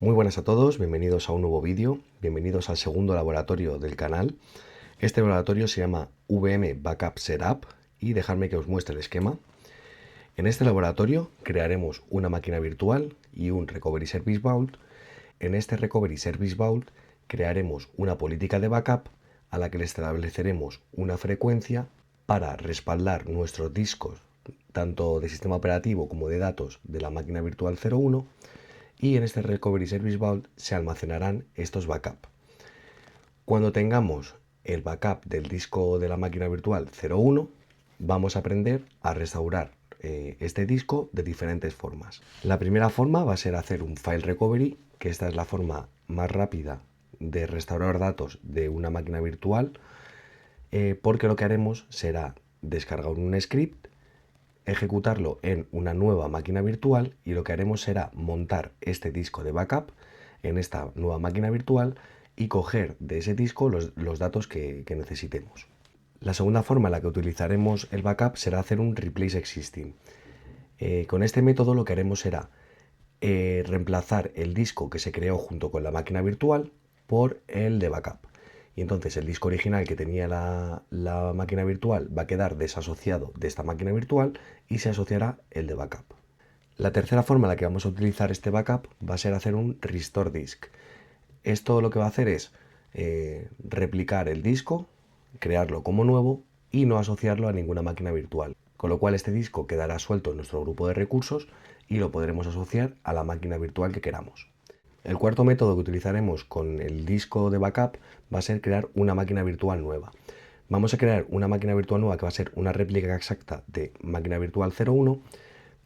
Muy buenas a todos, bienvenidos a un nuevo vídeo, bienvenidos al segundo laboratorio del canal. Este laboratorio se llama VM Backup Setup y dejadme que os muestre el esquema. En este laboratorio crearemos una máquina virtual y un Recovery Service Vault. En este Recovery Service Vault crearemos una política de backup a la que le estableceremos una frecuencia para respaldar nuestros discos, tanto de sistema operativo como de datos de la máquina virtual 01, y en este Recovery Service Vault se almacenarán estos backups. Cuando tengamos el backup del disco de la máquina virtual 01, vamos a aprender a restaurar este disco de diferentes formas. La primera forma va a ser hacer un file recovery, que esta es la forma más rápida de restaurar datos de una máquina virtual, porque lo que haremos será descargar un script, ejecutarlo en una nueva máquina virtual y lo que haremos será montar este disco de backup en esta nueva máquina virtual y coger de ese disco los datos que necesitemos. La segunda forma en la que utilizaremos el backup será hacer un replace existing. Con este método lo que haremos será reemplazar el disco que se creó junto con la máquina virtual por el de backup. Y entonces el disco original que tenía la máquina virtual va a quedar desasociado de esta máquina virtual y se asociará el de backup. La tercera forma en la que vamos a utilizar este backup va a ser hacer un restore disk. Esto lo que va a hacer es replicar el disco, crearlo como nuevo y no asociarlo a ninguna máquina virtual. Con lo cual este disco quedará suelto en nuestro grupo de recursos y lo podremos asociar a la máquina virtual que queramos. El cuarto método que utilizaremos con el disco de backup va a ser crear una máquina virtual nueva. Vamos a crear una máquina virtual nueva que va a ser una réplica exacta de máquina virtual 01,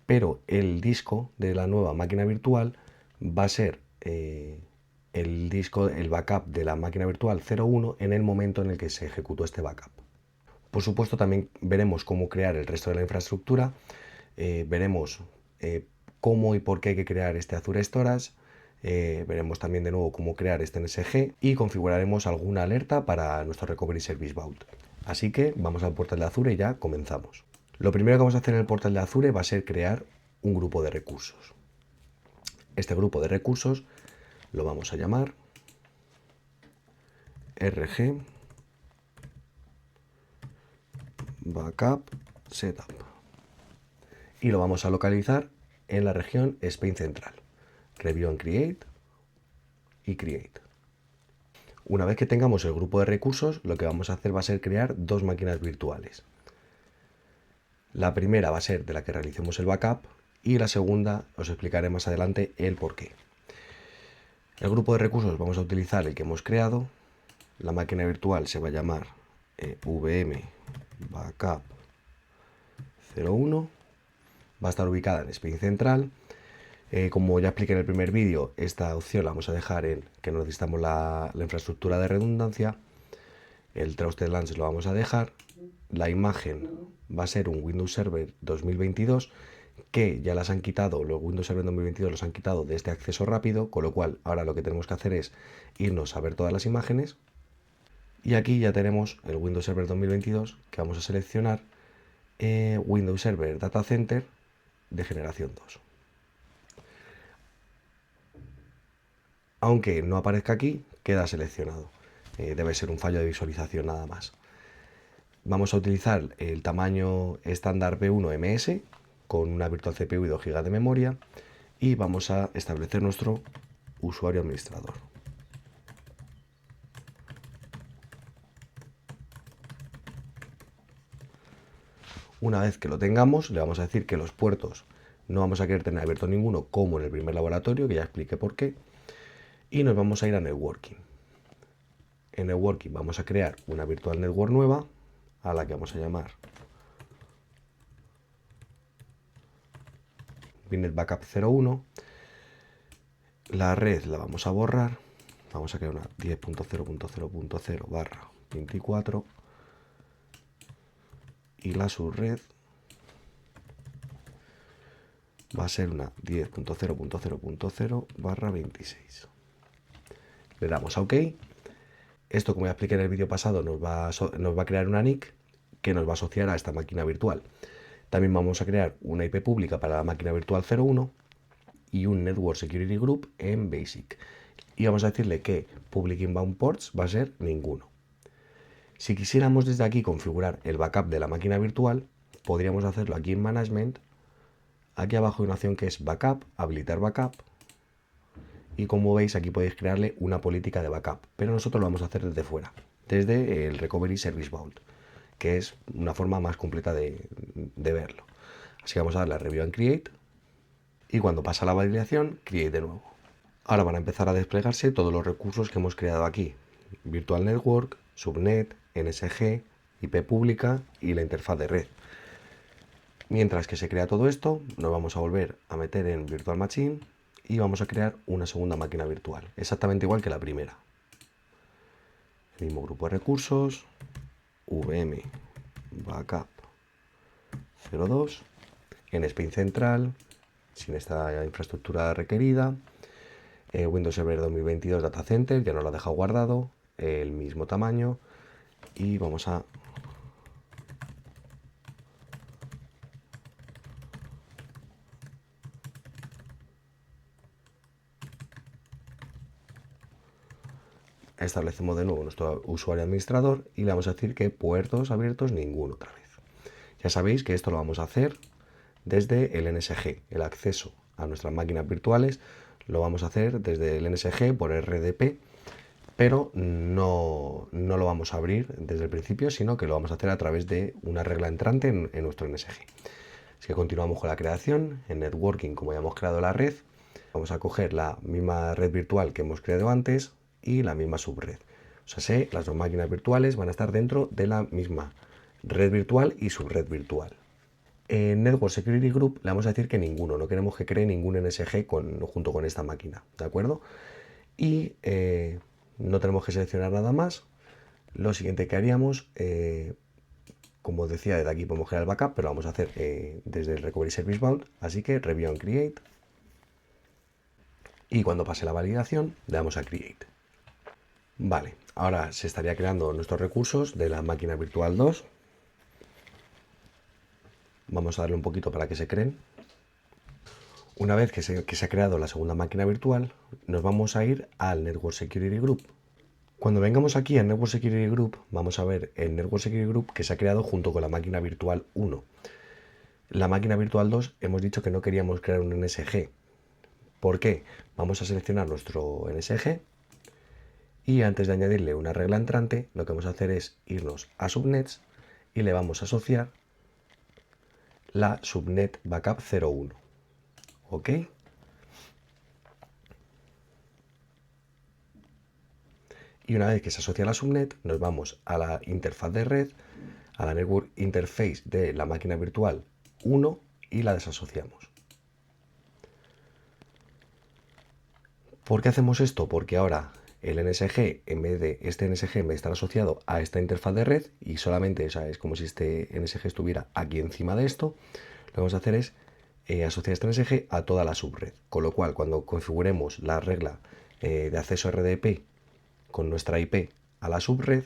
pero el disco de la nueva máquina virtual va a ser el backup de la máquina virtual 01 en el momento en el que se ejecutó este backup. Por supuesto, también veremos cómo crear el resto de la infraestructura, veremos cómo y por qué hay que crear este Azure Storage, veremos también de nuevo cómo crear este NSG y configuraremos alguna alerta para nuestro Recovery Service Vault. Así que vamos al portal de Azure y ya comenzamos. Lo primero que vamos a hacer en el portal de Azure va a ser crear un grupo de recursos. Este grupo de recursos lo vamos a llamar RG Backup Setup y lo vamos a localizar en la región Spain Central. Review and Create y Create. Una vez que tengamos el grupo de recursos, lo que vamos a hacer va a ser crear dos máquinas virtuales. La primera va a ser de la que realicemos el backup y la segunda os explicaré más adelante el porqué. El grupo de recursos vamos a utilizar el que hemos creado. La máquina virtual se va a llamar VM Backup 01. Va a estar ubicada en Spain Central. Como ya expliqué en el primer vídeo, esta opción la vamos a dejar en que no necesitamos la infraestructura de redundancia. El Trusted LAN lo vamos a dejar. La imagen va a ser un Windows Server 2022, que ya las han quitado, los Windows Server 2022 los han quitado de este acceso rápido, con lo cual ahora lo que tenemos que hacer es irnos a ver todas las imágenes. Y aquí ya tenemos el Windows Server 2022, que vamos a seleccionar Windows Server Data Center de generación 2. Aunque no aparezca aquí, queda seleccionado. Debe ser un fallo de visualización nada más. Vamos a utilizar el tamaño estándar B1 MS con una virtual CPU y 2 GB de memoria y vamos a establecer nuestro usuario administrador. Una vez que lo tengamos, le vamos a decir que los puertos no vamos a querer tener abierto ninguno como en el primer laboratorio, que ya expliqué por qué, y nos vamos a ir a Networking. En Networking vamos a crear una virtual network nueva a la que vamos a llamar VNet Backup 01. La red la vamos a borrar, vamos a crear una 10.0.0.0/24 y la subred va a ser una 10.0.0.0/26. Le damos a OK. Esto, como ya expliqué en el vídeo pasado, nos va a crear una NIC que nos va a asociar a esta máquina virtual. También vamos a crear una IP pública para la máquina virtual 01 y un Network Security Group en Basic. Y vamos a decirle que Public Inbound Ports va a ser ninguno. Si quisiéramos desde aquí configurar el backup de la máquina virtual, podríamos hacerlo aquí en Management. Aquí abajo hay una opción que es Backup, habilitar Backup. Y como veis, aquí podéis crearle una política de backup, pero nosotros lo vamos a hacer desde fuera, desde el Recovery Service Vault, que es una forma más completa de verlo. Así que vamos a darle a Review and Create, y cuando pasa la validación, Create de nuevo. Ahora van a empezar a desplegarse todos los recursos que hemos creado aquí: Virtual Network, Subnet, NSG, IP pública y la interfaz de red. Mientras que se crea todo esto, nos vamos a volver a meter en Virtual Machine y vamos a crear una segunda máquina virtual, exactamente igual que la primera. El mismo grupo de recursos, VM Backup 02, en Spin Central, sin esta infraestructura requerida, Windows Server 2022 Data Center, ya nos lo ha dejado guardado, el mismo tamaño, y vamos a establecemos de nuevo nuestro usuario administrador y le vamos a decir que puertos abiertos ninguno otra vez. Ya sabéis que esto lo vamos a hacer desde el NSG. El acceso a nuestras máquinas virtuales lo vamos a hacer desde el NSG por RDP, pero no lo vamos a abrir desde el principio, sino que lo vamos a hacer a través de una regla entrante en nuestro NSG. Así que continuamos con la creación. En Networking, como ya hemos creado la red, vamos a coger la misma red virtual que hemos creado antes y la misma subred. O sea, las dos máquinas virtuales van a estar dentro de la misma red virtual y subred virtual. En Network Security Group le vamos a decir que ninguno, no queremos que cree ningún NSG junto con esta máquina, ¿de acuerdo? Y no tenemos que seleccionar nada más. Lo siguiente que haríamos, como decía, desde aquí podemos crear el backup, pero lo vamos a hacer desde el Recovery Service Vault, así que Review and Create. Y cuando pase la validación, le damos a Create. Vale, ahora se estaría creando nuestros recursos de la máquina virtual 2. Vamos a darle un poquito para que se creen. Una vez que se ha creado la segunda máquina virtual, nos vamos a ir al Network Security Group. Cuando vengamos aquí al Network Security Group, vamos a ver el Network Security Group que se ha creado junto con la máquina virtual 1. La máquina virtual 2 hemos dicho que no queríamos crear un NSG. ¿Por qué? Vamos a seleccionar nuestro NSG y antes de añadirle una regla entrante, lo que vamos a hacer es irnos a Subnets y le vamos a asociar la Subnet Backup 01. ¿Ok? Y una vez que se asocia a la subnet, nos vamos a la interfaz de red, a la Network Interface de la máquina virtual 1 y la desasociamos. ¿Por qué hacemos esto? Porque ahora el NSG, en vez de estar asociado a esta interfaz de red y solamente, o sea, es como si este NSG estuviera aquí encima de esto, lo que vamos a hacer es asociar este NSG a toda la subred. Con lo cual, cuando configuremos la regla de acceso RDP con nuestra IP a la subred,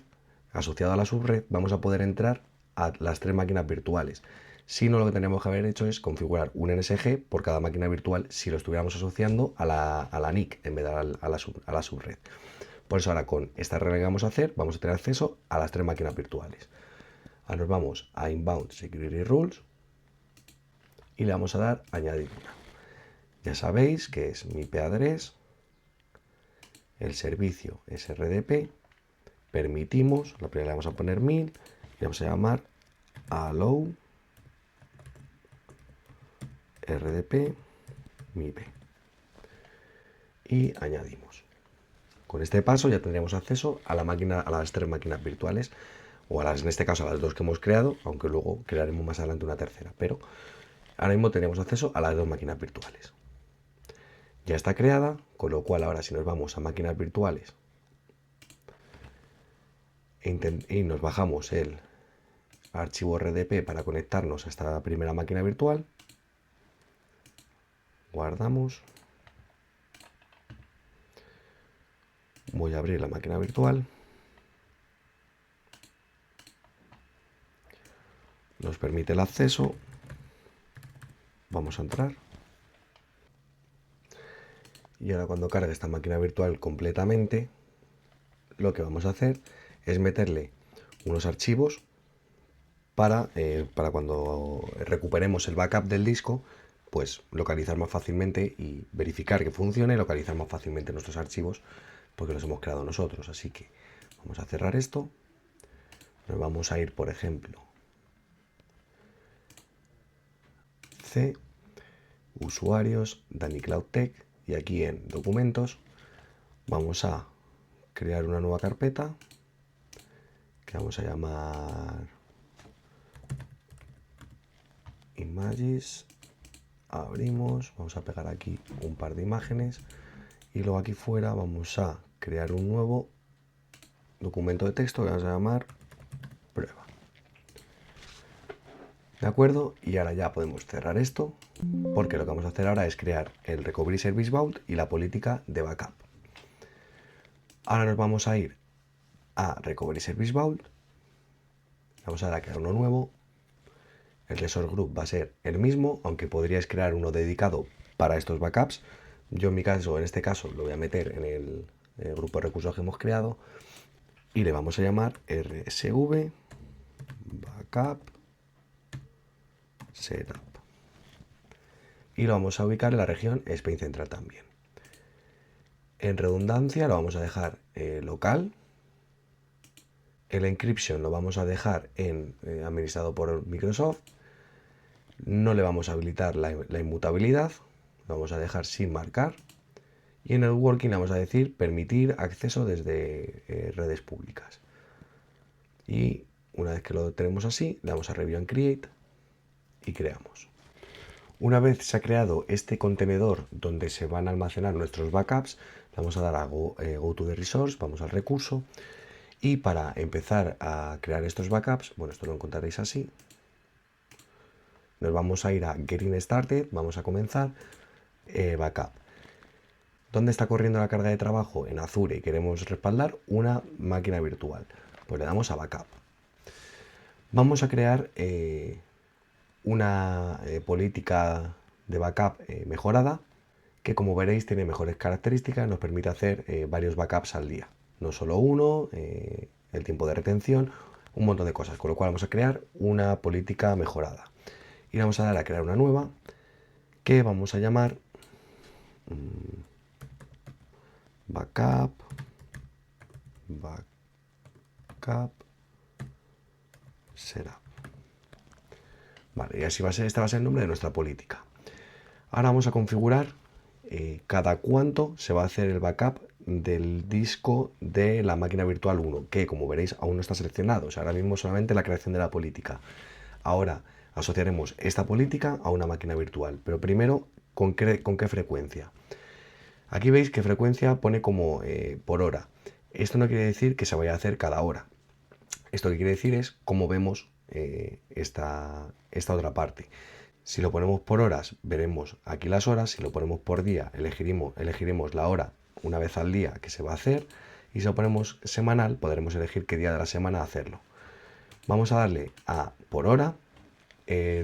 asociado a la subred, vamos a poder entrar a las tres máquinas virtuales. Si no, lo que tenemos que haber hecho es configurar un NSG por cada máquina virtual si lo estuviéramos asociando a la NIC en vez de a la subred. Por eso ahora con esta regla que vamos a hacer, vamos a tener acceso a las tres máquinas virtuales. Ahora nos vamos a Inbound Security Rules y le vamos a dar añadir una. Ya sabéis que es mi IP address, el servicio es RDP, permitimos, la primera le vamos a poner 1000 y vamos a llamar allow RDP MIP y añadimos. Con este paso ya tendríamos acceso a las tres máquinas virtuales, o en este caso a las dos que hemos creado, aunque luego crearemos más adelante una tercera, pero ahora mismo tenemos acceso a las dos máquinas virtuales. Ya está creada, con lo cual ahora si nos vamos a máquinas virtuales y nos bajamos el archivo RDP para conectarnos a esta primera máquina virtual, guardamos, voy a abrir la máquina virtual, nos permite el acceso, vamos a entrar Y ahora cuando cargue esta máquina virtual completamente, lo que vamos a hacer es meterle unos archivos para cuando recuperemos el backup del disco, pues localizar más fácilmente y verificar que funcione, localizar más fácilmente nuestros archivos porque los hemos creado nosotros. Así que vamos a cerrar esto. Nos vamos a ir, por ejemplo, C, usuarios, Dani Cloud Tech, y aquí en documentos vamos a crear una nueva carpeta que vamos a llamar Images. Abrimos, vamos a pegar aquí un par de imágenes y luego aquí fuera vamos a crear un nuevo documento de texto que vamos a llamar prueba. ¿De acuerdo? Y ahora ya podemos cerrar esto porque lo que vamos a hacer ahora es crear el Recovery Service Vault y la política de backup. Ahora nos vamos a ir a Recovery Service Vault, vamos a dar a crear uno nuevo. El resource group va a ser el mismo, aunque podríais crear uno dedicado para estos backups. Yo en mi caso, en este caso, lo voy a meter en el grupo de recursos que hemos creado y le vamos a llamar RSV Backup Setup. Y lo vamos a ubicar en la región Spain Central también. En redundancia lo vamos a dejar local. El encryption lo vamos a dejar en administrado por Microsoft. No le vamos a habilitar la inmutabilidad, lo vamos a dejar sin marcar. Y en el working le vamos a decir permitir acceso desde redes públicas. Y una vez que lo tenemos así, le damos a Review and Create y creamos. Una vez se ha creado este contenedor donde se van a almacenar nuestros backups, le vamos a dar a Go to the Resource, vamos al recurso. Y para empezar a crear estos backups, bueno, esto lo encontraréis así. Nos vamos a ir a Getting Started, vamos a comenzar backup. ¿Dónde está corriendo la carga de trabajo? En Azure y queremos respaldar una máquina virtual. Pues le damos a backup. Vamos a crear una política de backup mejorada que, como veréis, tiene mejores características, nos permite hacer varios backups al día. No solo uno, el tiempo de retención, un montón de cosas. Con lo cual vamos a crear una política mejorada. Y vamos a dar a crear una nueva que vamos a llamar backup setup. Vale, y así va a ser, este va a ser el nombre de nuestra política. Ahora vamos a configurar cada cuánto se va a hacer el backup del disco de la máquina virtual 1, que como veréis aún no está seleccionado. O sea, ahora mismo solamente la creación de la política. Ahora asociaremos esta política a una máquina virtual, pero primero, ¿con qué frecuencia? Aquí veis que frecuencia pone como por hora. Esto no quiere decir que se vaya a hacer cada hora. Esto que quiere decir es cómo vemos esta otra parte. Si lo ponemos por horas, veremos aquí las horas. Si lo ponemos por día, elegiremos la hora una vez al día que se va a hacer. Y si lo ponemos semanal, podremos elegir qué día de la semana hacerlo. Vamos a darle a por hora.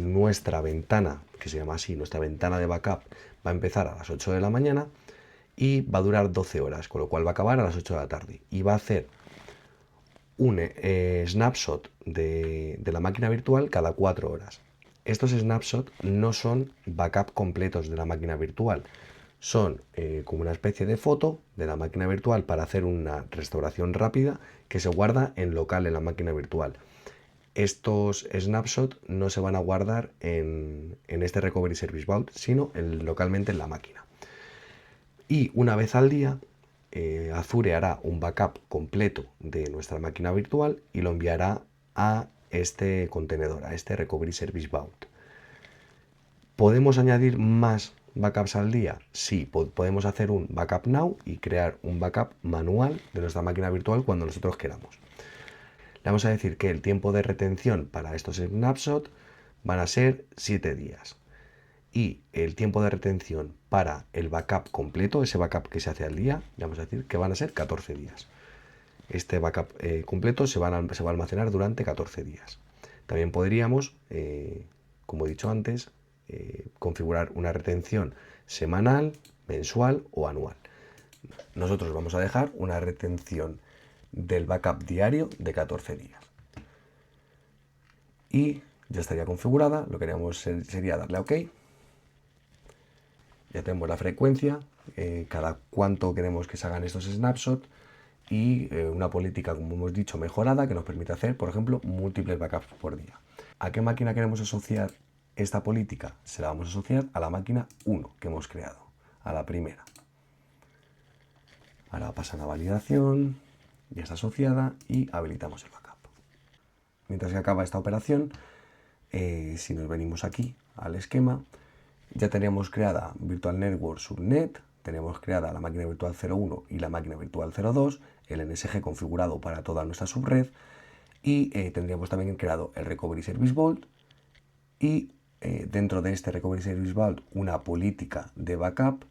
Nuestra ventana, que se llama así, nuestra ventana de backup, va a empezar a las 8 de la mañana y va a durar 12 horas, con lo cual va a acabar a las 8 de la tarde. Y va a hacer un snapshot de la máquina virtual cada 4 horas. Estos snapshots no son backup completos de la máquina virtual, son como una especie de foto de la máquina virtual para hacer una restauración rápida que se guarda en local en la máquina virtual. Estos snapshots no se van a guardar en este Recovery Service Vault, sino localmente en la máquina. Y una vez al día, Azure hará un backup completo de nuestra máquina virtual y lo enviará a este contenedor, a este Recovery Service Vault. ¿Podemos añadir más backups al día? Sí, podemos hacer un backup now y crear un backup manual de nuestra máquina virtual cuando nosotros queramos. Le vamos a decir que el tiempo de retención para estos snapshots van a ser 7 días. Y el tiempo de retención para el backup completo, ese backup que se hace al día, le vamos a decir que van a ser 14 días. Este backup completo se va a almacenar durante 14 días. También podríamos, como he dicho antes, configurar una retención semanal, mensual o anual. Nosotros vamos a dejar una retención del backup diario de 14 días. Y ya estaría configurada, lo que haríamos sería darle a OK. Ya tenemos la frecuencia, cada cuánto queremos que se hagan estos snapshots y una política, como hemos dicho, mejorada que nos permite hacer, por ejemplo, múltiples backups por día. ¿A qué máquina queremos asociar esta política? Se la vamos a asociar a la máquina 1 que hemos creado, a la primera. Ahora pasan a validación, ya está asociada y habilitamos el backup. Mientras que acaba esta operación, si nos venimos aquí al esquema, ya teníamos creada Virtual Network Subnet, tenemos creada la máquina virtual 01 y la máquina virtual 02, el NSG configurado para toda nuestra subred y tendríamos también creado el Recovery Service Vault y dentro de este Recovery Service Vault una política de backup.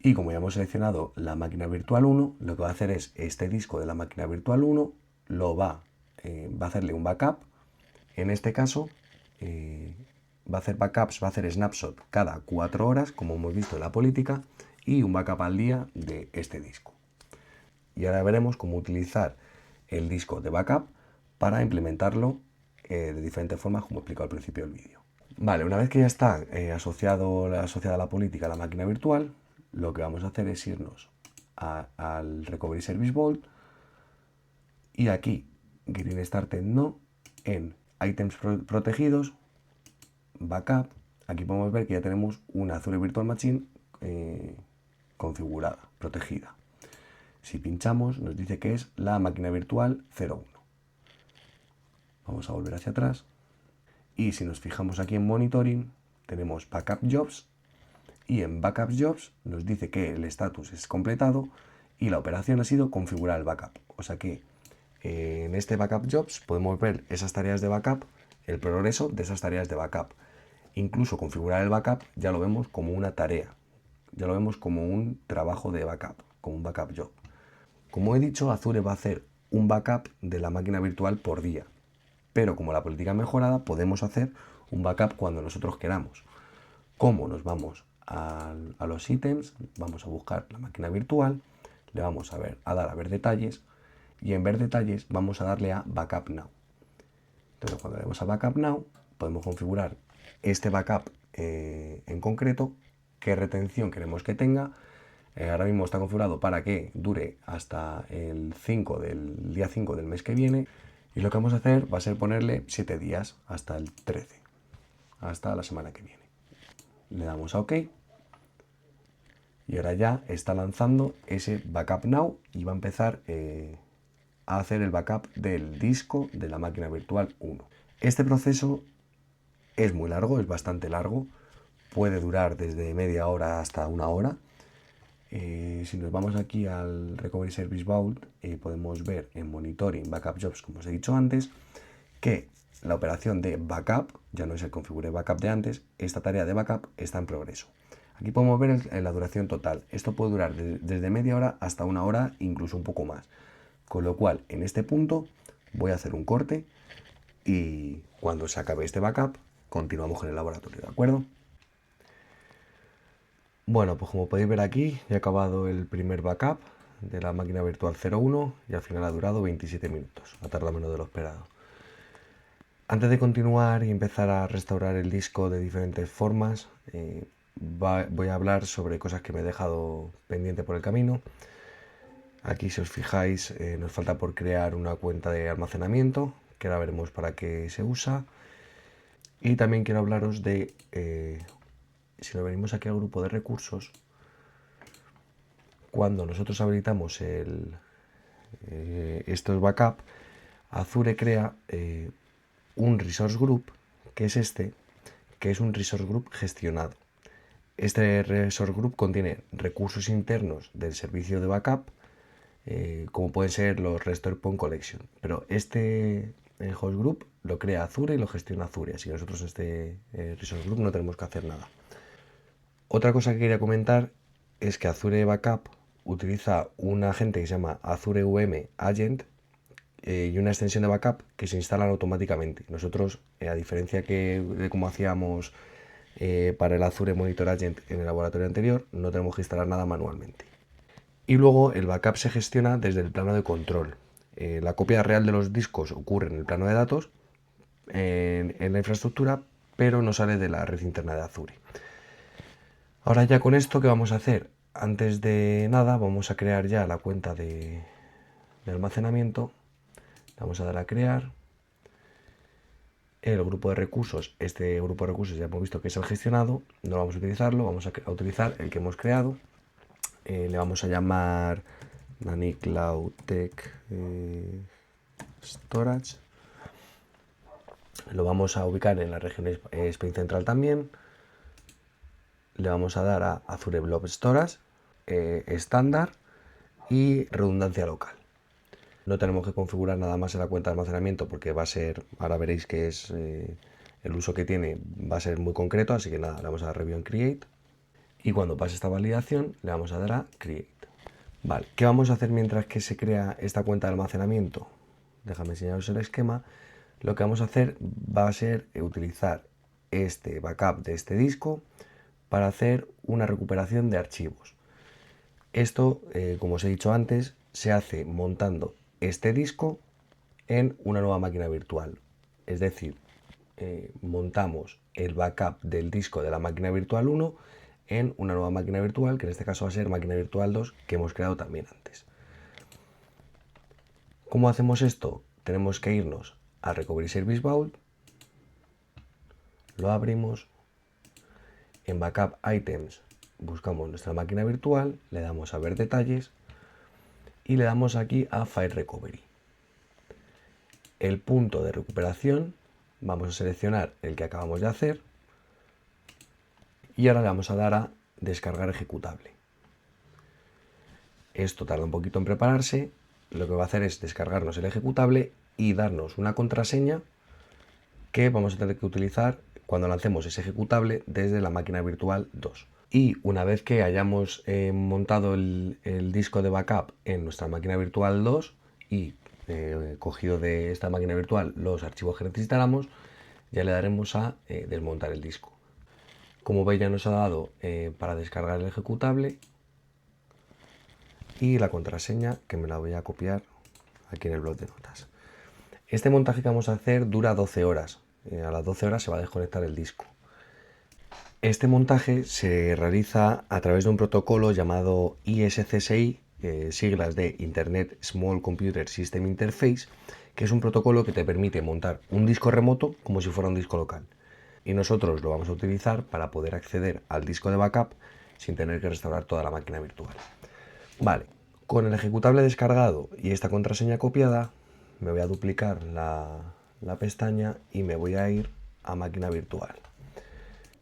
Y como ya hemos seleccionado la máquina virtual 1, lo que va a hacer es este disco de la máquina virtual 1 va a hacerle un backup. En este caso va a hacer backups, va a hacer snapshot cada 4 horas, como hemos visto en la política, y un backup al día de este disco. Y ahora veremos cómo utilizar el disco de backup para implementarlo de diferentes formas, como he explicado al principio del vídeo. Vale, una vez que ya está asociada la política a la máquina virtual, lo que vamos a hacer es irnos al Recovery Service Vault y aquí, Green Started No, en Items protegidos, Backup, aquí podemos ver que ya tenemos una Azure Virtual Machine configurada, protegida. Si pinchamos nos dice que es la máquina virtual 01. Vamos a volver hacia atrás y si nos fijamos aquí en Monitoring tenemos Backup Jobs y en Backup Jobs nos dice que el estatus es completado y la operación ha sido configurar el backup. O sea que en este Backup Jobs podemos ver esas tareas de backup, el progreso de esas tareas de backup. Incluso configurar el backup ya lo vemos como una tarea, ya lo vemos como un trabajo de backup, como un backup job. Como he dicho, Azure va a hacer un backup de la máquina virtual por día, pero como la política mejorada podemos hacer un backup cuando nosotros queramos. ¿Cómo? Nos vamos a los ítems, vamos a buscar la máquina virtual, le vamos a dar a ver detalles y en ver detalles vamos a darle a Backup Now. Entonces cuando le demos a Backup Now podemos configurar este backup en concreto, qué retención queremos que tenga. Ahora mismo está configurado para que dure hasta el día 5 del mes que viene y lo que vamos a hacer va a ser ponerle 7 días hasta el 13, hasta la semana que viene. Le damos a OK y ahora ya está lanzando ese Backup Now y va a empezar a hacer el backup del disco de la máquina virtual 1. Este proceso es muy largo, es bastante largo, puede durar desde media hora hasta una hora. Si nos vamos aquí al Recovery Service Vault, podemos ver en Monitoring Backup Jobs, como os he dicho antes, que la operación de backup, ya no es el configure backup de antes, esta tarea de backup está en progreso. Aquí podemos ver la duración total. Esto puede durar desde media hora hasta una hora, incluso un poco más. Con lo cual, en este punto, voy a hacer un corte y cuando se acabe este backup, continuamos con el laboratorio, ¿de acuerdo? Bueno, pues como podéis ver aquí, he acabado el primer backup de la máquina virtual 01 y al final ha durado 27 minutos. Ha tardado menos de lo esperado. Antes de continuar y empezar a restaurar el disco de diferentes formas, voy a hablar sobre cosas que me he dejado pendiente por el camino. Aquí, si os fijáis, nos falta por crear una cuenta de almacenamiento, que ahora veremos para qué se usa. Y también quiero hablaros de, si nos venimos aquí al grupo de recursos, cuando nosotros habilitamos estos backup, Azure crea un resource group, que es este, que es un resource group gestionado. Este resource group contiene recursos internos del servicio de backup, como pueden ser los Restore Point Collection, pero este host group lo crea Azure y lo gestiona Azure, así que nosotros en este resource group no tenemos que hacer nada. Otra cosa que quería comentar es que Azure Backup utiliza un agente que se llama Azure VM Agent y una extensión de backup que se instalan automáticamente. Nosotros, a diferencia de cómo hacíamos para el Azure Monitor Agent en el laboratorio anterior, no tenemos que instalar nada manualmente. Y luego el backup se gestiona desde el plano de control. La copia real de los discos ocurre en el plano de datos, en la infraestructura, pero no sale de la red interna de Azure. Ahora ya con esto, ¿qué vamos a hacer? Antes de nada vamos a crear ya la cuenta de almacenamiento. Vamos a dar a crear el grupo de recursos. Este grupo de recursos ya hemos visto que es el gestionado, no lo vamos a utilizarlo, vamos a utilizar el que hemos creado. Le vamos a llamar Nani Cloud Tech Storage. Lo vamos a ubicar en la región Spain Central también. Le vamos a dar a Azure Blob Storage, estándar y redundancia local. No tenemos que configurar nada más en la cuenta de almacenamiento porque va a ser, ahora veréis que es el uso que tiene, va a ser muy concreto, así que nada, le vamos a dar Review en Create y cuando pase esta validación le vamos a dar a Create. Vale, ¿qué vamos a hacer mientras que se crea esta cuenta de almacenamiento? Déjame enseñaros el esquema. Lo que vamos a hacer va a ser utilizar este backup de este disco para hacer una recuperación de archivos. Esto, como os he dicho antes, se hace montando este disco en una nueva máquina virtual. Es decir, montamos el backup del disco de la máquina virtual 1 en una nueva máquina virtual, que en este caso va a ser máquina virtual 2, que hemos creado también antes. ¿Cómo hacemos esto? Tenemos que irnos a Recovery Service Vault, lo abrimos, en Backup Items buscamos nuestra máquina virtual, le damos a ver detalles y le damos aquí a File Recovery. El punto de recuperación, vamos a seleccionar el que acabamos de hacer y ahora le vamos a dar a descargar ejecutable. Esto tarda un poquito en prepararse, lo que va a hacer es descargarnos el ejecutable y darnos una contraseña que vamos a tener que utilizar cuando lancemos ese ejecutable desde la máquina virtual 2. Y una vez que hayamos montado el disco de backup en nuestra máquina virtual 2 y cogido de esta máquina virtual los archivos que necesitáramos, ya le daremos a desmontar el disco. Como veis, ya nos ha dado para descargar el ejecutable y la contraseña, que me la voy a copiar aquí en el bloc de notas. Este montaje que vamos a hacer dura 12 horas. A las 12 horas se va a desconectar el disco. Este montaje se realiza a través de un protocolo llamado ISCSI, siglas de Internet Small Computer System Interface, que es un protocolo que te permite montar un disco remoto como si fuera un disco local. Y nosotros lo vamos a utilizar para poder acceder al disco de backup sin tener que restaurar toda la máquina virtual. Vale, con el ejecutable descargado y esta contraseña copiada, me voy a duplicar la pestaña y me voy a ir a máquina virtual.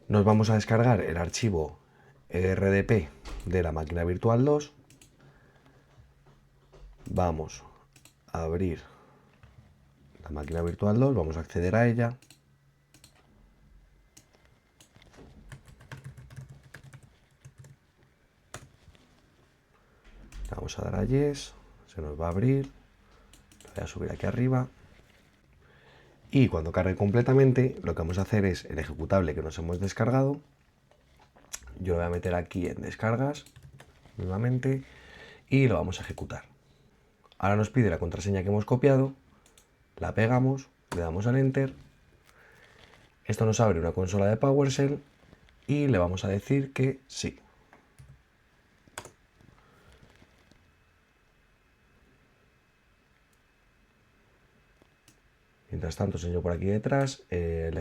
Nos vamos a descargar el archivo RDP de la máquina virtual 2. Vamos a abrir la máquina virtual 2, vamos a acceder a ella. Vamos a dar a Yes, se nos va a abrir, lo voy a subir aquí arriba. Y cuando cargue completamente, lo que vamos a hacer es el ejecutable que nos hemos descargado. Yo lo voy a meter aquí en descargas, nuevamente, y lo vamos a ejecutar. Ahora nos pide la contraseña que hemos copiado, la pegamos, le damos al Enter. Esto nos abre una consola de PowerShell y le vamos a decir que sí. Mientras tanto, señor, por aquí detrás, el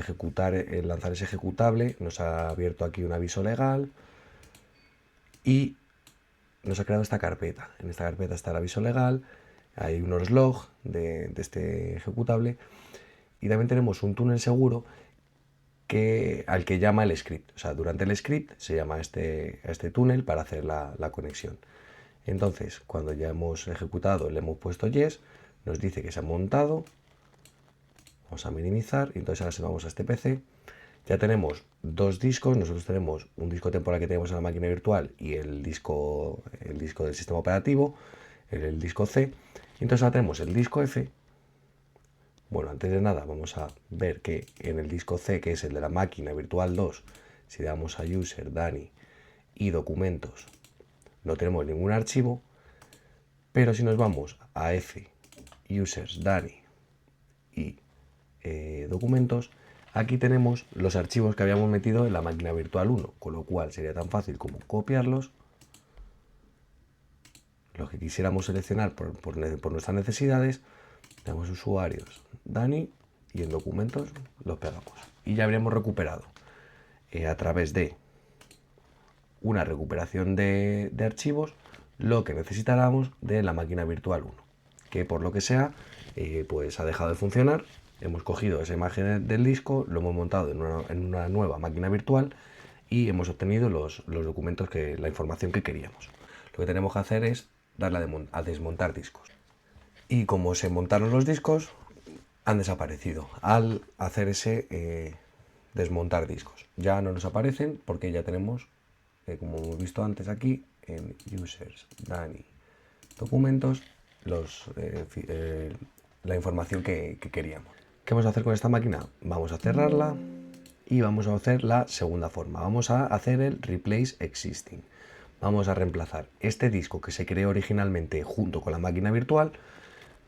lanzar ese ejecutable nos ha abierto aquí un aviso legal y nos ha creado esta carpeta. En esta carpeta está el aviso legal, hay unos logs de este ejecutable y también tenemos un túnel seguro al que llama el script. O sea, durante el script se llama a este túnel para hacer la conexión. Entonces, cuando ya hemos ejecutado, le hemos puesto yes, nos dice que se ha montado. Vamos a minimizar y entonces ahora si vamos a este PC ya tenemos dos discos. Nosotros tenemos un disco temporal que tenemos en la máquina virtual y el disco del sistema operativo, el disco C. Y entonces ahora tenemos el disco F. Bueno, antes de nada vamos a ver que en el disco C, que es el de la máquina virtual 2, Si damos a user, Dani y documentos, no tenemos ningún archivo, pero si nos vamos a F, users, Dani y documentos, aquí tenemos los archivos que habíamos metido en la máquina virtual 1, con lo cual sería tan fácil como copiarlos, los que quisiéramos seleccionar por nuestras necesidades, damos usuarios, Dani, y en documentos los pegamos. Y ya habríamos recuperado a través de una recuperación de archivos lo que necesitáramos de la máquina virtual 1, que por lo que sea pues ha dejado de funcionar. Hemos cogido esa imagen del disco, lo hemos montado en una nueva máquina virtual y hemos obtenido los documentos, la información que queríamos. Lo que tenemos que hacer es darle a desmontar discos. Y como se montaron los discos, han desaparecido al hacer ese desmontar discos. Ya no nos aparecen porque ya tenemos, como hemos visto antes aquí, en users, Dani, documentos, la información que queríamos. ¿Qué vamos a hacer con esta máquina? Vamos a cerrarla y vamos a hacer la segunda forma. Vamos a hacer el replace existing. Vamos a reemplazar este disco que se creó originalmente junto con la máquina virtual.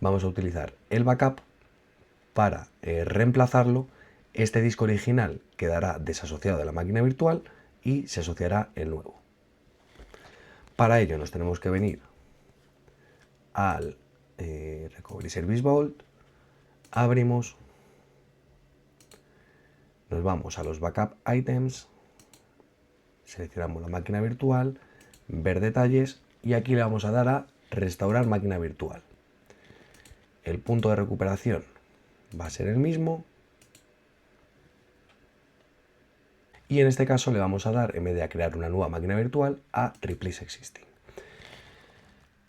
Vamos a utilizar el backup para reemplazarlo. Este disco original quedará desasociado de la máquina virtual y se asociará el nuevo. Para ello nos tenemos que venir al Recovery Service Vault, abrimos, nos vamos a los Backup Items, seleccionamos la máquina virtual, ver detalles y aquí le vamos a dar a restaurar máquina virtual. El punto de recuperación va a ser el mismo y en este caso le vamos a dar, en vez de a crear una nueva máquina virtual, a replace existing.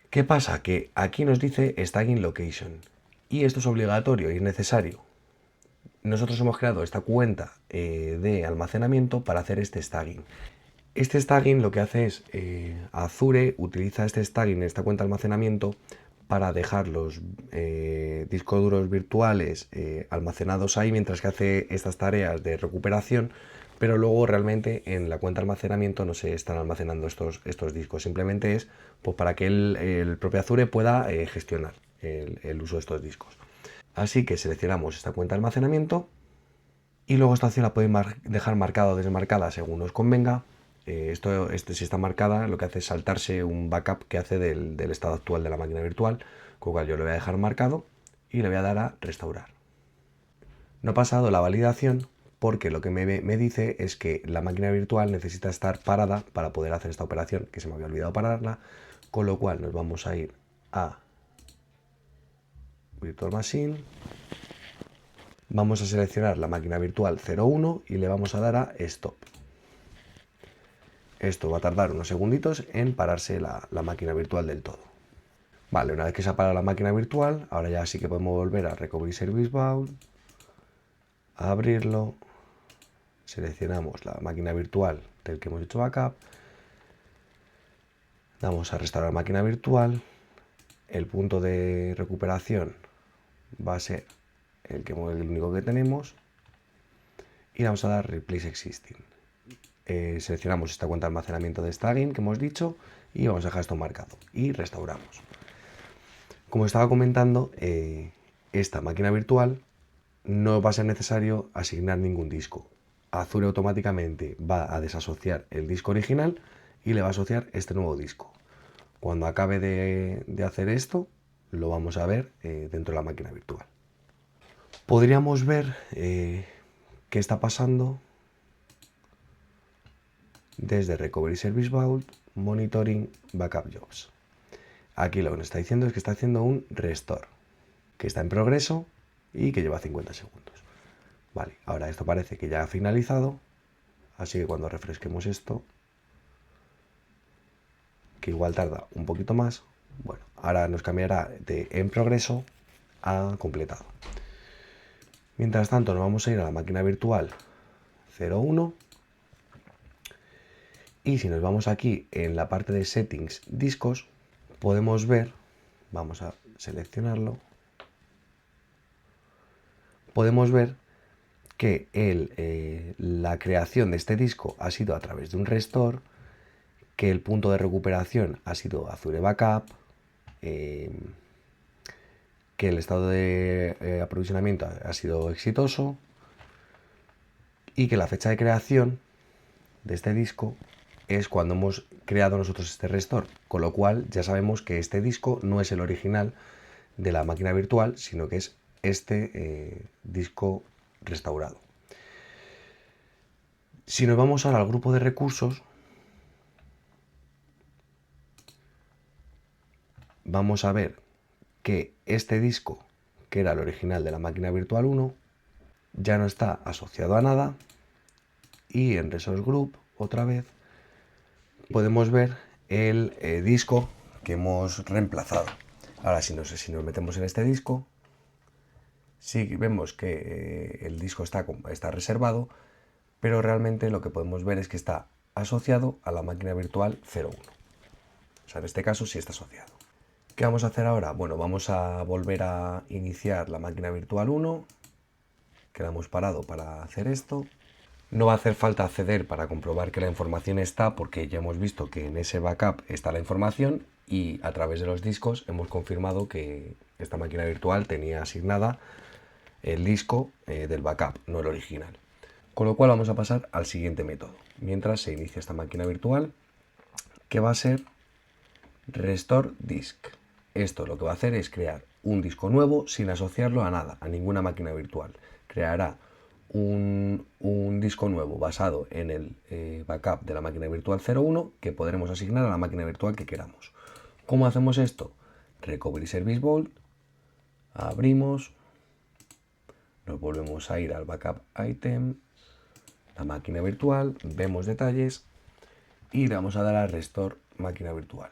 ¿Qué pasa? Que aquí nos dice staging location y esto es obligatorio y es necesario. Nosotros hemos creado esta cuenta de almacenamiento para hacer este staging. Este staging lo que hace es, Azure utiliza este staging, esta cuenta de almacenamiento, para dejar los discos duros virtuales almacenados ahí mientras que hace estas tareas de recuperación, pero luego realmente en la cuenta de almacenamiento no se están almacenando estos discos, simplemente es pues, para que el propio Azure pueda gestionar el uso de estos discos. Así que seleccionamos esta cuenta de almacenamiento y luego esta opción la podéis dejar marcada o desmarcada según os convenga. Si está marcada, lo que hace es saltarse un backup que hace del estado actual de la máquina virtual, con lo cual yo lo voy a dejar marcado y le voy a dar a restaurar. No ha pasado la validación porque lo que me dice es que la máquina virtual necesita estar parada para poder hacer esta operación, que se me había olvidado pararla, con lo cual nos vamos a ir a Virtual Machine, vamos a seleccionar la máquina virtual 01 y le vamos a dar a Stop. Esto va a tardar unos segunditos en pararse la máquina virtual del todo. Vale, una vez que se ha parado la máquina virtual, ahora ya sí que podemos volver a Recovery Service Vault, a abrirlo, seleccionamos la máquina virtual del que hemos hecho backup, damos a restaurar máquina virtual, el punto de recuperación va a ser el único que tenemos y vamos a dar Replace Existing. Seleccionamos esta cuenta de almacenamiento de staging que hemos dicho y vamos a dejar esto marcado y restauramos. Como estaba comentando, esta máquina virtual no va a ser necesario asignar ningún disco. Azure automáticamente va a desasociar el disco original y le va a asociar este nuevo disco. Cuando acabe de hacer esto, lo vamos a ver dentro de la máquina virtual. Podríamos ver qué está pasando desde Recovery Service Vault, Monitoring, Backup Jobs. Aquí lo que nos está diciendo es que está haciendo un restore, que está en progreso y que lleva 50 segundos. Vale, ahora esto parece que ya ha finalizado, así que cuando refresquemos esto, que igual tarda un poquito más, bueno, ahora nos cambiará de en progreso a completado. Mientras tanto nos vamos a ir a la máquina virtual 01 y si nos vamos aquí en la parte de settings discos podemos ver, vamos a seleccionarlo, podemos ver que la creación de este disco ha sido a través de un restore, que el punto de recuperación ha sido Azure Backup, que el estado de aprovisionamiento ha sido exitoso y que la fecha de creación de este disco es cuando hemos creado nosotros este restore, con lo cual ya sabemos que este disco no es el original de la máquina virtual, sino que es este disco restaurado. Si nos vamos ahora al grupo de recursos, vamos a ver que este disco, que era el original de la máquina virtual 1, ya no está asociado a nada, y en Resource Group, otra vez, podemos ver el disco que hemos reemplazado. Ahora, si nos metemos en este disco, sí vemos que el disco está reservado, pero realmente lo que podemos ver es que está asociado a la máquina virtual 01. O sea, en este caso sí está asociado. ¿Qué vamos a hacer ahora? Bueno, vamos a volver a iniciar la máquina virtual 1, que la hemos parado para hacer esto. No va a hacer falta acceder para comprobar que la información está, porque ya hemos visto que en ese backup está la información y a través de los discos hemos confirmado que esta máquina virtual tenía asignada el disco del backup, no el original. Con lo cual vamos a pasar al siguiente método, mientras se inicia esta máquina virtual, que va a ser Restore Disk. Esto lo que va a hacer es crear un disco nuevo sin asociarlo a nada, a ninguna máquina virtual. Creará un disco nuevo basado en el backup de la máquina virtual 01 que podremos asignar a la máquina virtual que queramos. ¿Cómo hacemos esto? Recovery Service Vault, abrimos, nos volvemos a ir al backup item, la máquina virtual, vemos detalles y le vamos a dar a Restore máquina virtual.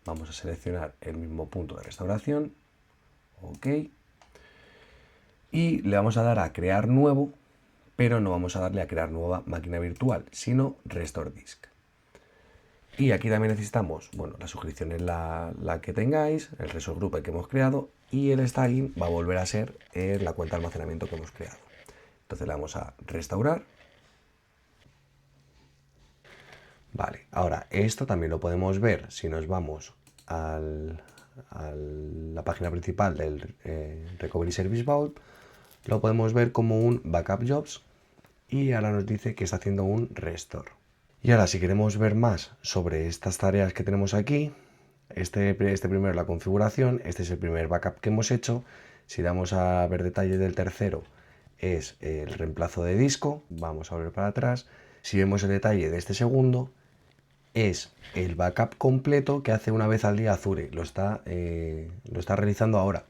Vamos a seleccionar el mismo punto de restauración, OK, y le vamos a dar a crear nuevo, pero no vamos a darle a crear nueva máquina virtual, sino Restore Disk. Y aquí también necesitamos, bueno, la suscripción es la que tengáis, el Resource Group que hemos creado, y el staging va a volver a ser la cuenta de almacenamiento que hemos creado. Entonces le vamos a restaurar. Vale, ahora esto también lo podemos ver si nos vamos a la página principal del Recovery Service Vault. Lo podemos ver como un Backup Jobs y ahora nos dice que está haciendo un restore. Y ahora, si queremos ver más sobre estas tareas que tenemos aquí, este primero es la configuración, este es el primer backup que hemos hecho. Si damos a ver detalles del tercero, es el reemplazo de disco. Vamos a volver para atrás. Si vemos el detalle de este segundo, es el backup completo que hace una vez al día Azure. Lo está realizando ahora.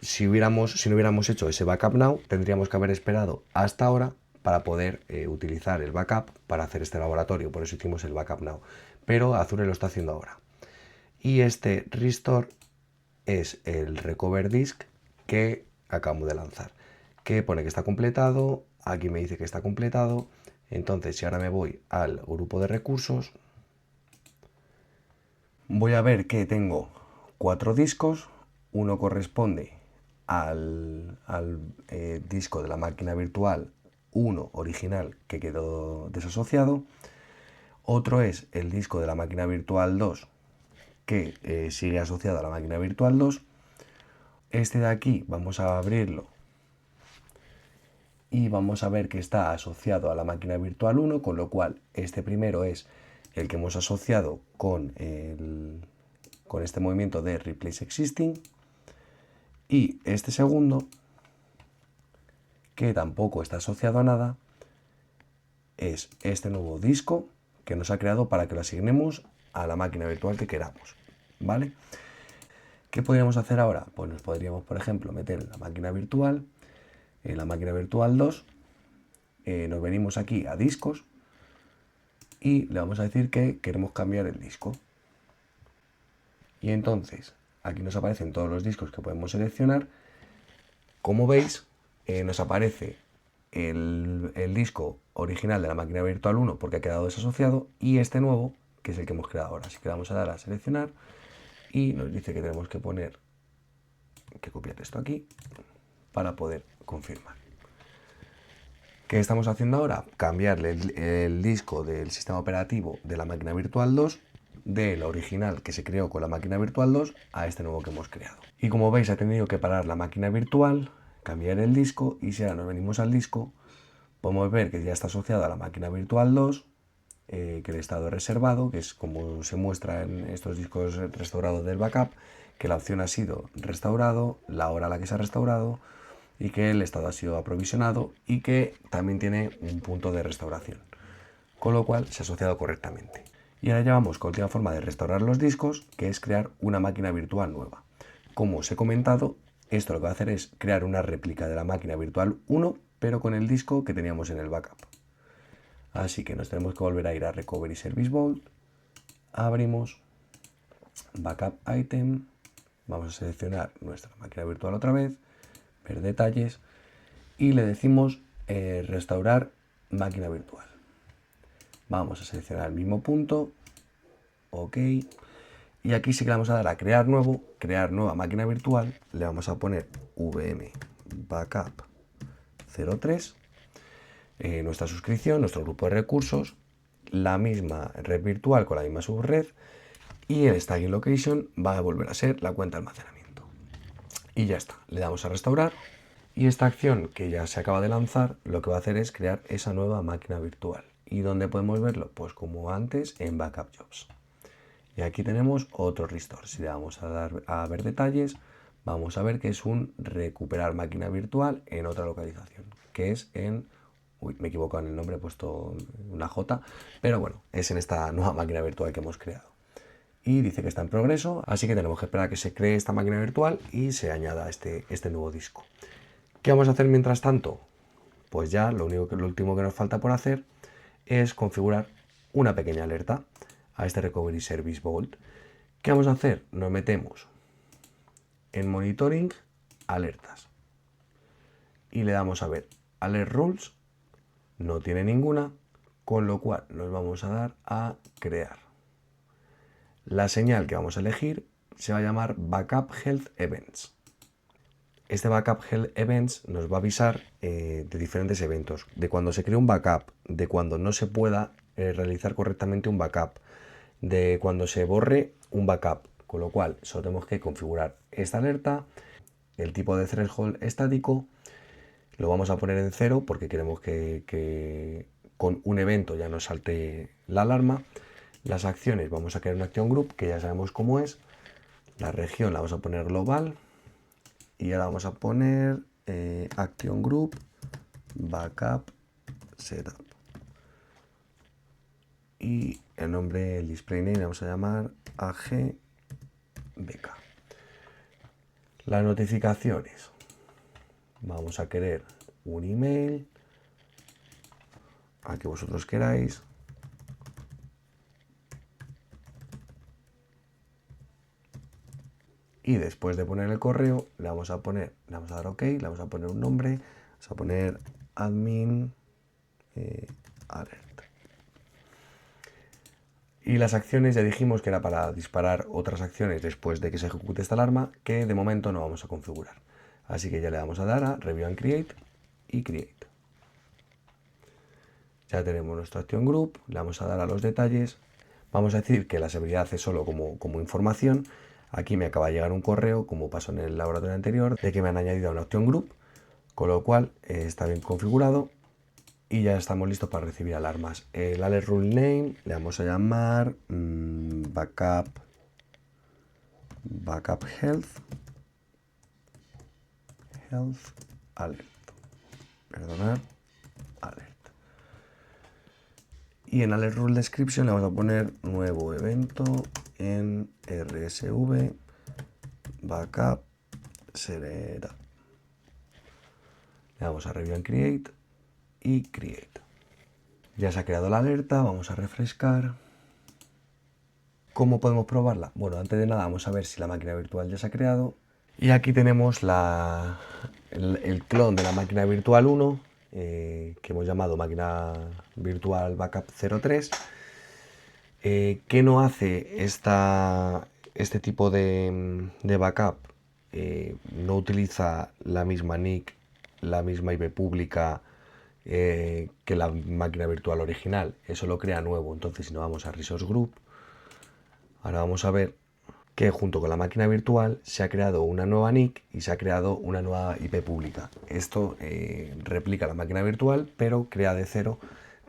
Si no hubiéramos hecho ese backup now, tendríamos que haber esperado hasta ahora para poder utilizar el backup para hacer este laboratorio. Por eso hicimos el backup now. Pero Azure lo está haciendo ahora. Y este restore es el recover disk que acabamos de lanzar, que pone que está completado. Aquí me dice que está completado. Entonces, si ahora me voy al grupo de recursos, voy a ver que tengo 4 discos. Uno corresponde al disco de la máquina virtual 1 original que quedó desasociado. Otro es el disco de la máquina virtual 2 que sigue asociado a la máquina virtual 2. Este de aquí vamos a abrirlo y vamos a ver que está asociado a la máquina virtual 1, con lo cual este primero es el que hemos asociado con este movimiento de Replace Existing, y este segundo, que tampoco está asociado a nada, es este nuevo disco que nos ha creado para que lo asignemos a la máquina virtual que queramos, ¿vale? ¿Qué podríamos hacer ahora? Pues nos podríamos, por ejemplo, meter en la máquina virtual 2, nos venimos aquí a discos y le vamos a decir que queremos cambiar el disco. Y entonces, aquí nos aparecen todos los discos que podemos seleccionar. Como veis, nos aparece el disco original de la máquina virtual 1 porque ha quedado desasociado, y este nuevo, que es el que hemos creado ahora. Así que vamos a dar a seleccionar y nos dice que tenemos que copiar esto aquí para poder confirmar. ¿Qué estamos haciendo ahora? Cambiarle el disco del sistema operativo de la máquina virtual 2 del original que se creó con la máquina virtual 2 a este nuevo que hemos creado. Y como veis, ha tenido que parar la máquina virtual, cambiar el disco, y si ahora nos venimos al disco, podemos ver que ya está asociado a la máquina virtual 2, que el estado es reservado, que es como se muestra en estos discos restaurados del backup, que la opción ha sido restaurado, la hora a la que se ha restaurado, y que el estado ha sido aprovisionado y que también tiene un punto de restauración, con lo cual se ha asociado correctamente. Y ahora ya vamos con la última forma de restaurar los discos, que es crear una máquina virtual nueva. Como os he comentado, esto lo que va a hacer es crear una réplica de la máquina virtual 1, pero con el disco que teníamos en el backup. Así que nos tenemos que volver a ir a Recovery Service Vault, abrimos Backup Item, vamos a seleccionar nuestra máquina virtual otra vez, ver detalles y le decimos restaurar máquina virtual. Vamos a seleccionar el mismo punto, OK, y aquí sí que le vamos a dar a crear nuevo, crear nueva máquina virtual, le vamos a poner VM Backup 03, nuestra suscripción, nuestro grupo de recursos, la misma red virtual con la misma subred, y el staging location va a volver a ser la cuenta de almacenamiento. Y ya está, le damos a restaurar, y esta acción que ya se acaba de lanzar lo que va a hacer es crear esa nueva máquina virtual. ¿Y dónde podemos verlo? Pues como antes en Backup Jobs. Y aquí tenemos otro restore. Si le vamos a dar a ver detalles, vamos a ver que es un recuperar máquina virtual en otra localización, que es en... Uy, me he equivocado en el nombre, he puesto una J, pero bueno, es en esta nueva máquina virtual que hemos creado. Y dice que está en progreso, así que tenemos que esperar a que se cree esta máquina virtual y se añada este nuevo disco. ¿Qué vamos a hacer mientras tanto? Pues ya lo último que nos falta por hacer es configurar una pequeña alerta a este Recovery Service Vault. ¿Qué vamos a hacer? Nos metemos en Monitoring, Alertas, y le damos a ver Alert Rules, no tiene ninguna, con lo cual nos vamos a dar a crear. La señal que vamos a elegir se va a llamar Backup Health Events. Este Backup Health Events nos va a avisar de diferentes eventos, de cuando se crea un backup, de cuando no se pueda realizar correctamente un backup, de cuando se borre un backup, con lo cual solo tenemos que configurar esta alerta, el tipo de threshold estático, lo vamos a poner en 0 porque queremos que con un evento ya nos salte la alarma. Las acciones, vamos a crear una action group que ya sabemos cómo es, la región la vamos a poner global, y ahora vamos a poner Action Group Backup Setup. Y el nombre, el display name, vamos a llamar AGBK. Las notificaciones. Vamos a querer un email a que vosotros queráis. Y después de poner el correo, le vamos a dar OK, le vamos a poner un nombre, vamos a poner admin alert. Y las acciones ya dijimos que era para disparar otras acciones después de que se ejecute esta alarma, que de momento no vamos a configurar. Así que ya le vamos a dar a Review and Create y Create. Ya tenemos nuestro Action Group, le vamos a dar a los detalles. Vamos a decir que la seguridad es solo como información. Aquí me acaba de llegar un correo, como pasó en el laboratorio anterior, de que me han añadido a una Action Group, con lo cual está bien configurado y ya estamos listos para recibir alarmas. El Alert Rule Name le vamos a llamar Backup Health Alert. Perdonad, Alert. Y en Alert Rule Description le vamos a poner nuevo evento en RSV Backup Setup. Le damos a Review and Create y Create. Ya se ha creado la alerta, vamos a refrescar. ¿Cómo podemos probarla? Bueno, antes de nada vamos a ver si la máquina virtual ya se ha creado. Y aquí tenemos el clon de la máquina virtual 1, que hemos llamado máquina virtual backup 03. ¿Qué no hace este tipo de backup? No utiliza la misma NIC, la misma IP pública que la máquina virtual original. Eso lo crea nuevo. Entonces, si nos vamos a Resource Group, ahora vamos a ver que junto con la máquina virtual se ha creado una nueva NIC y se ha creado una nueva IP pública. Esto replica la máquina virtual, pero crea de cero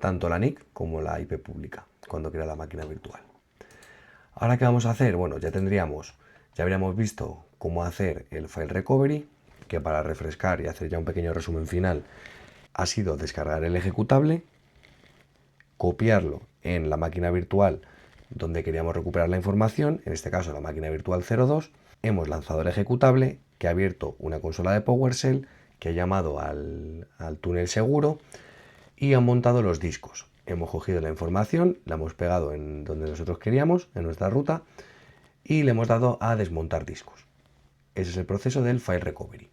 tanto la NIC como la IP pública cuando crea la máquina virtual. Ahora, ¿qué vamos a hacer? Bueno, ya habríamos visto cómo hacer el file recovery, que para refrescar y hacer ya un pequeño resumen final, ha sido descargar el ejecutable, copiarlo en la máquina virtual donde queríamos recuperar la información, en este caso la máquina virtual 02, hemos lanzado el ejecutable, que ha abierto una consola de PowerShell, que ha llamado al túnel seguro y han montado los discos. Hemos cogido la información, la hemos pegado en donde nosotros queríamos, en nuestra ruta, y le hemos dado a desmontar discos. Ese es el proceso del file recovery.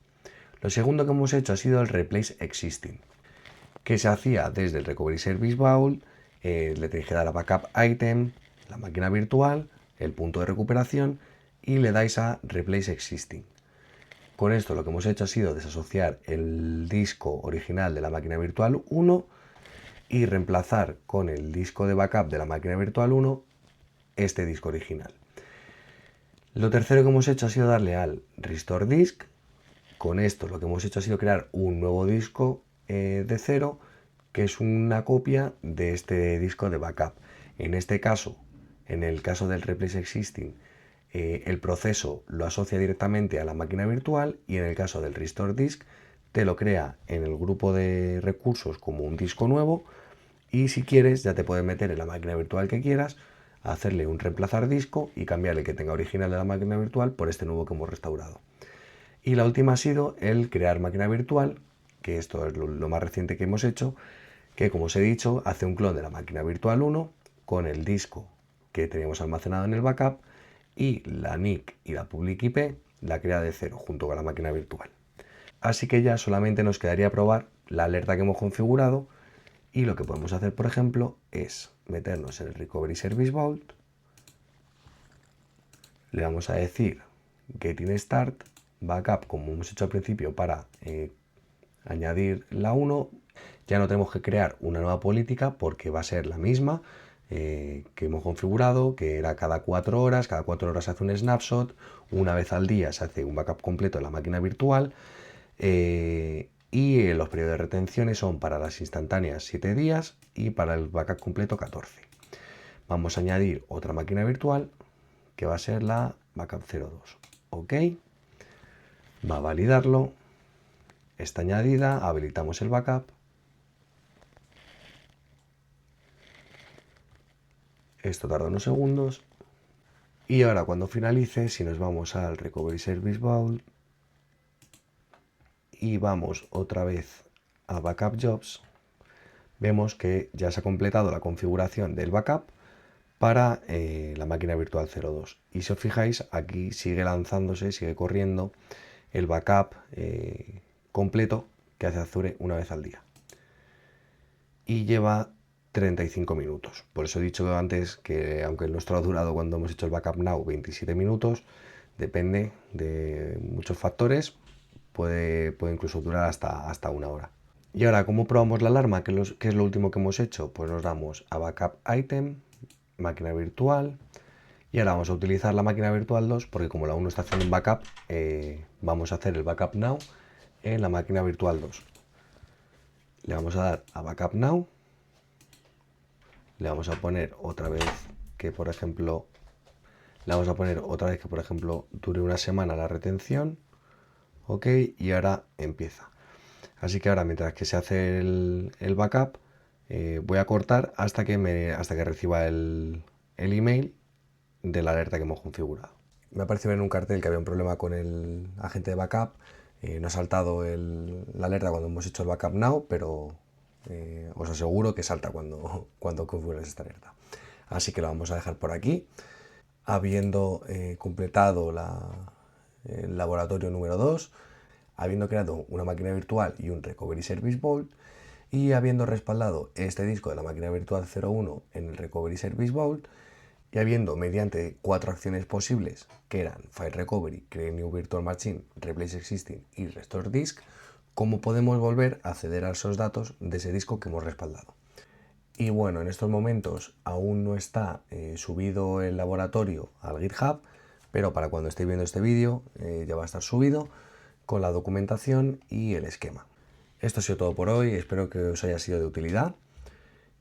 Lo segundo que hemos hecho ha sido el replace existing, que se hacía desde el recovery service bowl, le tenéis que dar a backup item, la máquina virtual, el punto de recuperación y le dais a replace existing. Con esto lo que hemos hecho ha sido desasociar el disco original de la máquina virtual 1 y reemplazar con el disco de backup de la máquina virtual 1 este disco original. Lo tercero que hemos hecho ha sido darle al restore disk. Con esto lo que hemos hecho ha sido crear un nuevo disco de cero, que es una copia de este disco de backup. En este caso, en el caso del replace existing, el proceso lo asocia directamente a la máquina virtual, y en el caso del restore disk te lo crea en el grupo de recursos como un disco nuevo, y si quieres ya te puedes meter en la máquina virtual que quieras, hacerle un reemplazar disco y cambiarle que tenga original de la máquina virtual por este nuevo que hemos restaurado. Y la última ha sido el crear máquina virtual, que esto es lo más reciente que hemos hecho, que como os he dicho hace un clon de la máquina virtual 1 con el disco que teníamos almacenado en el backup, y la NIC y la public IP la crea de cero junto con la máquina virtual. Así que ya solamente nos quedaría probar la alerta que hemos configurado, y lo que podemos hacer, por ejemplo, es meternos en el Recovery Service Vault, le vamos a decir Getting Start, Backup como hemos hecho al principio para añadir la 1, ya no tenemos que crear una nueva política porque va a ser la misma que hemos configurado, que era cada 4 horas se hace un snapshot, una vez al día se hace un backup completo en la máquina virtual, y los periodos de retenciones son para las instantáneas 7 días y para el backup completo 14. Vamos a añadir otra máquina virtual que va a ser la backup 02. Ok, va a validarlo, está añadida, habilitamos el backup. Esto tarda unos segundos. Y ahora cuando finalice, si nos vamos al Recovery Service Vault y vamos otra vez a Backup Jobs, vemos que ya se ha completado la configuración del backup para la máquina virtual 02. Y si os fijáis, aquí sigue lanzándose, sigue corriendo el backup completo que hace Azure una vez al día. Y lleva 35 minutos. Por eso he dicho antes que aunque el nuestro ha durado, cuando hemos hecho el backup now, 27 minutos, depende de muchos factores, puede incluso durar hasta una hora. Y ahora, ¿cómo probamos la alarma? ¿Qué es lo último que hemos hecho? Pues nos damos a backup item, máquina virtual, y ahora vamos a utilizar la máquina virtual 2 porque como la 1 está haciendo un backup, vamos a hacer el backup now en la máquina virtual 2. Le vamos a dar a backup now. Le vamos a poner otra vez que, por ejemplo, dure una semana la retención. Ok, y ahora empieza. Así que ahora, mientras que se hace el backup, voy a cortar hasta que reciba el email de la alerta que hemos configurado. Me ha parecido ver en un cartel que había un problema con el agente de backup. No ha saltado la alerta cuando hemos hecho el backup now, pero os aseguro que salta cuando configuras esta alerta. Así que lo vamos a dejar por aquí. Habiendo completado el laboratorio número 2, habiendo creado una máquina virtual y un Recovery Service Vault, y habiendo respaldado este disco de la máquina virtual 01 en el Recovery Service Vault, y habiendo, mediante 4 acciones posibles, que eran File Recovery, Create New Virtual Machine, Replace Existing y Restore Disk, cómo podemos volver a acceder a esos datos de ese disco que hemos respaldado. Y bueno, en estos momentos aún no está subido el laboratorio al GitHub, pero para cuando estéis viendo este vídeo ya va a estar subido con la documentación y el esquema. Esto ha sido todo por hoy, espero que os haya sido de utilidad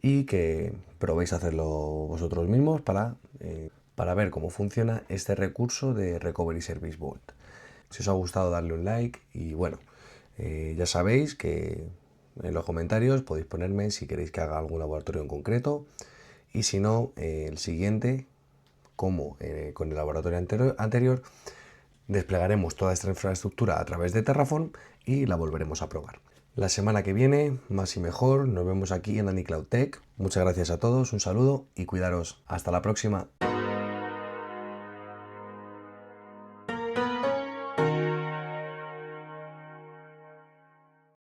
y que probéis a hacerlo vosotros mismos para ver cómo funciona este recurso de Recovery Service Vault. Si os ha gustado, darle un like y bueno, ya sabéis que en los comentarios podéis ponerme si queréis que haga algún laboratorio en concreto y si no, el siguiente, como con el laboratorio anterior, desplegaremos toda esta infraestructura a través de Terraform y la volveremos a probar. La semana que viene, más y mejor, nos vemos aquí en AnyCloud Tech. Muchas gracias a todos, un saludo y cuidaros. Hasta la próxima.